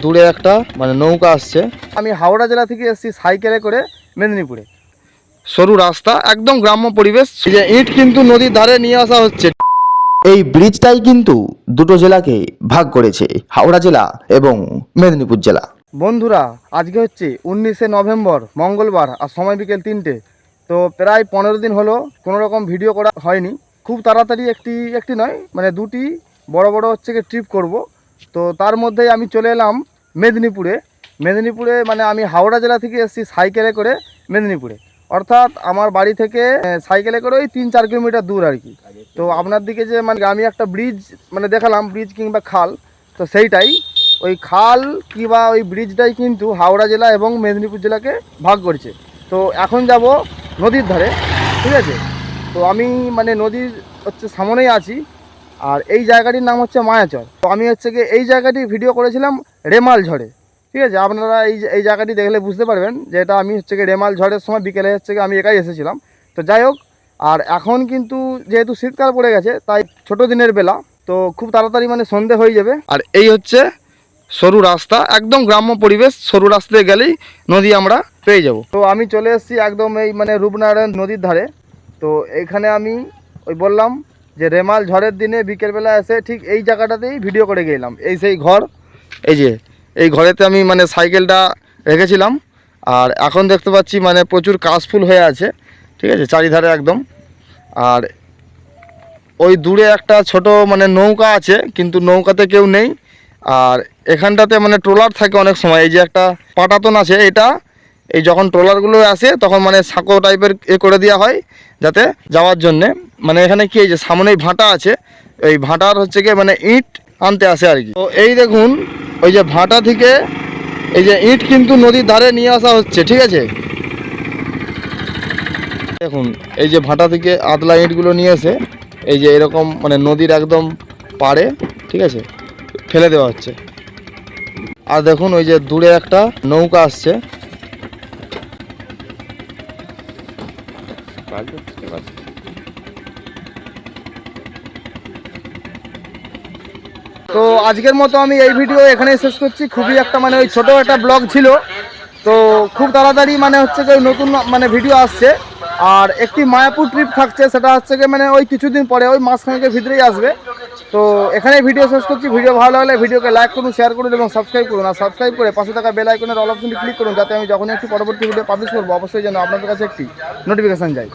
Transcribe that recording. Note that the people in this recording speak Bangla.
দূরে একটা মানে নৌকা আসছে। আমি হাওড়া জেলা থেকে এসেছি সাইকেলে করে মেদিনীপুরে। সরু রাস্তা, একদম গ্রাম্য পরিবেশ। এই যে ইট কিন্তু নদীর ধারে নিয়ে আসা হচ্ছে। এই ব্রিজটাই কিন্তু দুটো জেলাকে ভাগ করেছে, হাওড়া জেলা এবং মেদিনীপুর জেলা। বন্ধুরা, আজকে হচ্ছে 19শে নভেম্বর মঙ্গলবার, আর সময় বিকেল 3টে। তো প্রায় 15 দিন হলো কোনো রকম ভিডিও করা হয়নি। খুব তাড়াতাড়ি একটি নয় মানে দুটি বড় বড় হচ্ছে কি ট্রিপ করব। তো তার মধ্যেই আমি চলে এলাম মেদিনীপুরে মানে আমি হাওড়া জেলা থেকে এসেছি সাইকেলে করে মেদিনীপুরে। অর্থাৎ আমার বাড়ি থেকে সাইকেলে করে ওই 3-4 কিলোমিটার দূর আর কি। তো আপনার দিকে যে মানে আমি একটা ব্রিজ মানে দেখালাম, ব্রিজ কিংবা খাল, তো সেইটাই ওই খাল কিংবা ওই ব্রিজটাই কিন্তু হাওড়া জেলা এবং মেদিনীপুর জেলাকে ভাগ করছে। তো এখন যাব নদীর ধারে, ঠিক আছে। তো আমি মানে নদীর হচ্ছে সামনেই আছি, আর এই জায়গাটির নাম হচ্ছে মায়াচর। তো আমি হচ্ছে গিয়ে এই জায়গাটি ভিডিও করেছিলাম রেমাল ঝড়ে, ঠিক আছে। আপনারা এই জায়গাটি দেখলে বুঝতে পারবেন যে এটা আমি হচ্ছে গিয়ে রেমাল ঝড়ের সময় বিকেলে হচ্ছে গিয়ে আমি একাই এসেছিলাম। তো যাই হোক, আর এখন কিন্তু যেহেতু শীতকাল পড়ে গেছে তাই ছোটো দিনের বেলা, তো খুব তাড়াতাড়ি মানে সন্ধে হয়ে যাবে। আর এই হচ্ছে সরু রাস্তা, একদম গ্রাম্য পরিবেশ। সরু রাস্তায় গেলেই নদী আমরা পেয়ে যাব। তো আমি চলে এসেছি একদম এই মানে রূপনারায়ণ নদীর ধারে। তো এখানে আমি ওই বললাম যে রেমাল ঝড়ের দিনে বিকেলবেলা এসে ঠিক এই জায়গাটাতেই ভিডিও করে গেলাম। এই সেই ঘর, এই যে এই ঘরেতে আমি মানে সাইকেলটা রেখেছিলাম। আর এখন দেখতে পাচ্ছি মানে প্রচুর কাশফুল হয়ে আছে, ঠিক আছে, চারিধারে একদম। আর ওই দূরে একটা ছোট মানে নৌকা আছে, কিন্তু নৌকাতে কেউ নেই। আর এখানটাতে মানে ট্রলার থাকে অনেক সময়। এই যে একটা পাটাতন আছে, এটা এই যখন ট্রলারগুলো আসে তখন মানে সাঁকো টাইপের করে দেওয়া হয় যাতে যাওয়ার জন্যে। মানে এখানে কি এই যে সামনেই ভাটা আছে, এই ভাটার হচ্ছে গিয়ে মানে ইট আনতে আসে আর কি। তো এই দেখুন ওই যে ভাটা থেকে এই যে ইট কিন্তু নদীর ধারে নিয়ে আসা হচ্ছে, ঠিক আছে। দেখুন এই যে ভাটা থেকে আদলা ইটগুলো নিয়ে এসে এই যে এরকম মানে নদীর একদম পাড়ে, ঠিক আছে, ফেলে দেওয়া হচ্ছে। আর দেখুন ওই যে দূরে একটা নৌকা আসছে। তো আজকের মতো আমি এই ভিডিও এখানেই শেষ করছি। খুবই একটা মানে ওই ছোটো একটা ব্লগ ছিল। তো খুব তাড়াতাড়ি মানে হচ্ছে যে নতুন মানে ভিডিও আসছে। আর একটি মায়াপুর ট্রিপ থাকছে, সেটা হচ্ছে যে মানে ওই কিছুদিন পরে, ওই মাসখানেকের ভিতরেই আসবে। তো এখানেই ভিডিও শেষ করছি। ভিডিও ভালো লাগলে ভিডিওকে লাইক করুন, শেয়ার করুন এবং সাবস্ক্রাইব করুন। আর সাবস্ক্রাইব করে পাশে থাকা বেল আইকনের অল অপশনটি ক্লিক করুন, যাতে আমি যখনই একটি পরবর্তী ভিডিও পাবলিশ করবো অবশ্যই যেন আপনাদের কাছে একটি নোটিফিকেশান যায়।